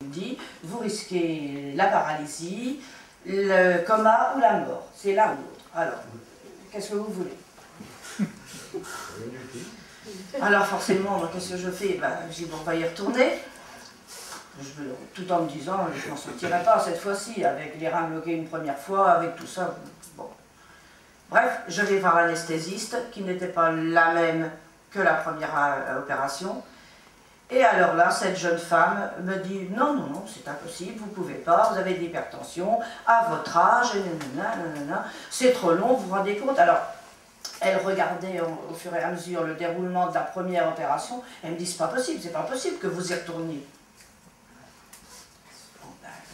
Il dit, vous risquez la paralysie, le coma ou la mort. C'est l'un ou l'autre. Alors, qu'est-ce que vous voulez? Alors forcément, qu'est-ce que je fais? Je dis, bon, on va y retourner. Tout en me disant, je m'en sortirai pas cette fois-ci, avec les reins bloqués une première fois, avec tout ça. Bon. Bref, je vais voir l'anesthésiste, qui n'était pas la même que la première opération. Et alors là, cette jeune femme me dit, non, non, non, c'est impossible, vous ne pouvez pas, vous avez de l'hypertension, à votre âge, c'est trop long, vous vous rendez compte? Alors, elle regardait au fur et à mesure le déroulement de la première opération, elle me dit, c'est pas possible que vous y retourniez. Bon,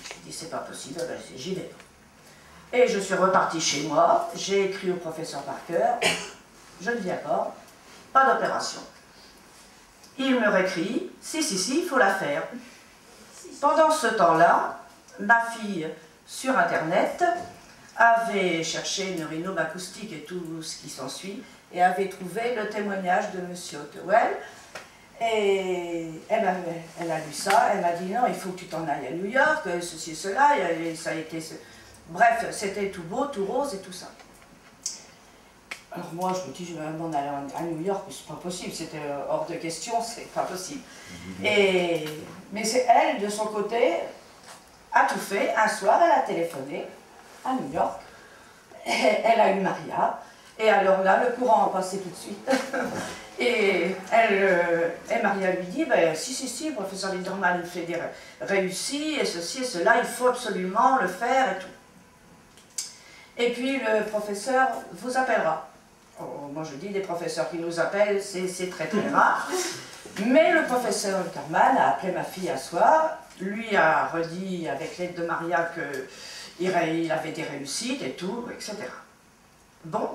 je lui dis, c'est pas possible, j'y vais. Et je suis repartie chez moi, j'ai écrit au professeur Parker, je ne viens pas d'opération. Il me réécrit, si, il faut la faire. Pendant ce temps-là, ma fille, sur Internet, avait cherché une rhinome acoustique et tout ce qui s'ensuit, et avait trouvé le témoignage de M. Ottewell. Et elle a lu ça, elle m'a dit, non, il faut que tu t'en ailles à New York, ceci et cela, et ça a été... Bref, c'était tout beau, tout rose et tout ça. Alors moi, je me dis, je vais m'en aller à New York, mais c'est pas possible, c'était hors de question, c'est pas possible. Mais c'est elle, de son côté, a tout fait. Un soir, elle a téléphoné à New York, elle a eu Maria, et alors là, le courant a passé tout de suite. Et Maria lui dit, si, professeur Liederman fait des réussis, et ceci et cela, il faut absolument le faire et tout. Et puis le professeur vous appellera. Oh, moi je dis, des professeurs qui nous appellent, c'est très très rare. Mais le professeur Liederman a appelé ma fille un soir, lui a redit avec l'aide de Maria qu'il avait des réussites et tout, etc. Bon,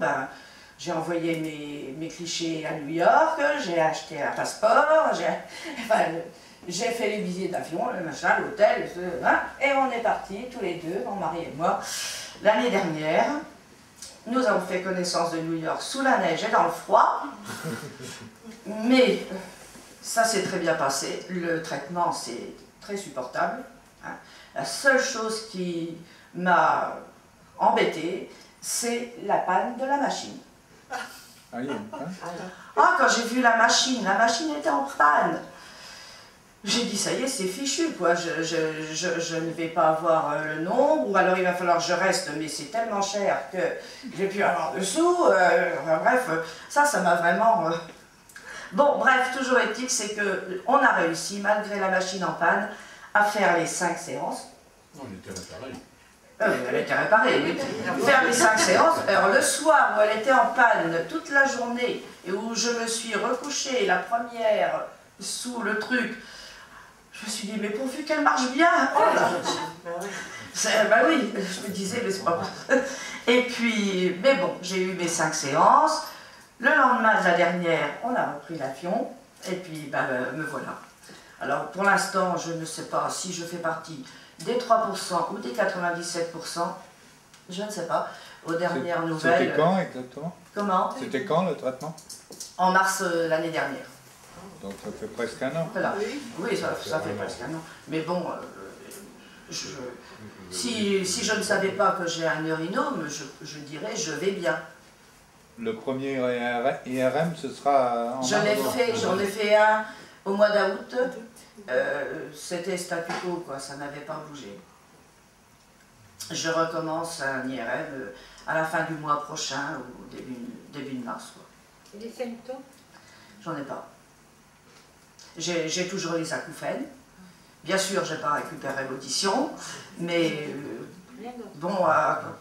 j'ai envoyé mes clichés à New York, j'ai acheté un passeport, j'ai fait les billets d'avion, le machin, l'hôtel, et on est partis tous les deux, mon mari et moi, l'année dernière. Nous avons fait connaissance de New York sous la neige et dans le froid, mais ça s'est très bien passé, le traitement c'est très supportable. La seule chose qui m'a embêtée, c'est la panne de la machine. Ah, quand j'ai vu la machine était en panne. J'ai dit, ça y est, c'est fichu, quoi. Je ne vais pas avoir le nombre, ou alors il va falloir que je reste, mais c'est tellement cher que j'ai pu avoir dessous. Bref, ça m'a vraiment... Bon, bref, toujours est-il, c'est qu'on a réussi, malgré la machine en panne, à faire les 5 séances. On était réparés. Elle était réparée, oui. Faire les 5 séances. Alors, le soir où elle était en panne toute la journée, et où je me suis recouchée, la première, sous le truc, je me suis dit, mais pourvu qu'elle marche bien, oh là. Oui, je me disais, mais c'est pas bon. Et puis, mais bon, j'ai eu mes 5 séances. Le lendemain de la dernière, on a repris l'avion. Et puis, me voilà. Alors, pour l'instant, je ne sais pas si je fais partie des 3% ou des 97%. Je ne sais pas. Aux dernières nouvelles... C'était quand exactement? Comment? C'était quand le traitement? En mars l'année dernière. Donc ça fait presque un an. Voilà. Oui, ça fait presque un an. Mais bon, si je ne savais pas que j'ai un urinome, je dirais je vais bien. Le premier IRM, ce sera en mars. J'en ai fait un au mois d'août. C'était statu quo, quoi, ça n'avait pas bougé. Je recommence un IRM à la fin du mois prochain, ou début de mars, quoi. Et les symptômes? J'en ai pas. J'ai toujours les acouphènes. Bien sûr, je n'ai pas récupéré l'audition, mais bon,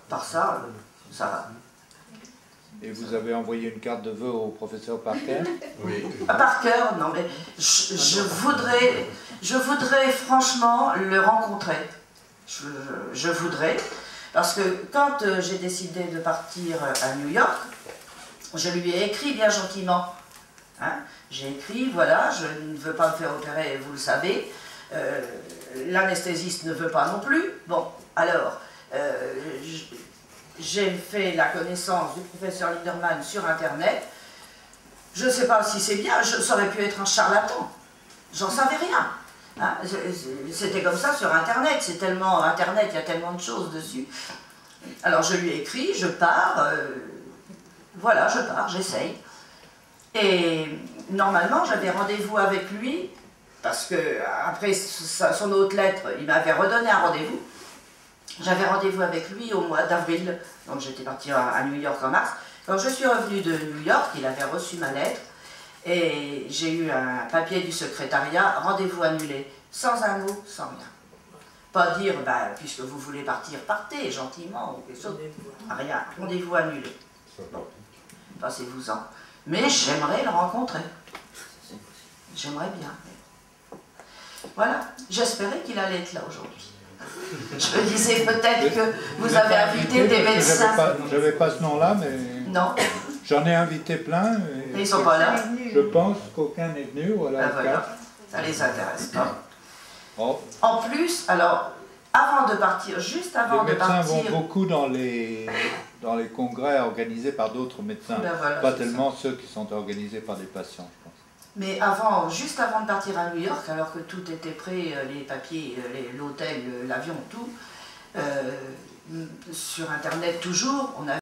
par ça, ça va. Et vous avez envoyé une carte de vœux au professeur Parker? Oui. Parker, non, mais je voudrais franchement le rencontrer. Je voudrais, parce que quand j'ai décidé de partir à New York, je lui ai écrit bien gentiment. Hein, j'ai écrit, voilà, je ne veux pas me faire opérer, vous le savez. L'anesthésiste ne veut pas non plus. Bon, alors, j'ai fait la connaissance du professeur Liederman sur Internet. Je ne sais pas si c'est bien, ça aurait pu être un charlatan. J'en savais rien. Hein, c'était comme ça sur Internet, c'est tellement Internet, il y a tellement de choses dessus. Alors je lui ai écrit, je pars, voilà, je pars, j'essaye. Et normalement, j'avais rendez-vous avec lui, parce que après son autre lettre, il m'avait redonné un rendez-vous. J'avais rendez-vous avec lui au mois d'avril, donc j'étais partie à New York en mars. Quand je suis revenue de New York, il avait reçu ma lettre, et j'ai eu un papier du secrétariat, rendez-vous annulé, sans un mot, sans rien. Pas dire, bah, puisque vous voulez partir, partez gentiment, ou quelque chose. Rien, rendez-vous annulé. Bon, passez-vous-en. Mais j'aimerais le rencontrer. J'aimerais bien. Voilà, j'espérais qu'il allait être là aujourd'hui. Je me disais peut-être que vous avez invité des médecins. Je n'avais pas ce nom-là, mais non. J'en ai invité plein. Et ils ne sont pas là. Je pense qu'aucun n'est venu. Voilà, voilà. Ça ne les intéresse pas. Oh. En plus, alors, avant de partir, juste avant de partir... Les médecins vont beaucoup dans les congrès organisés par d'autres médecins. Ben voilà, pas tellement ceux qui sont organisés par des patients, je pense. Mais juste avant de partir à New York, alors que tout était prêt, les papiers, l'hôtel, l'avion, tout, sur Internet toujours, on a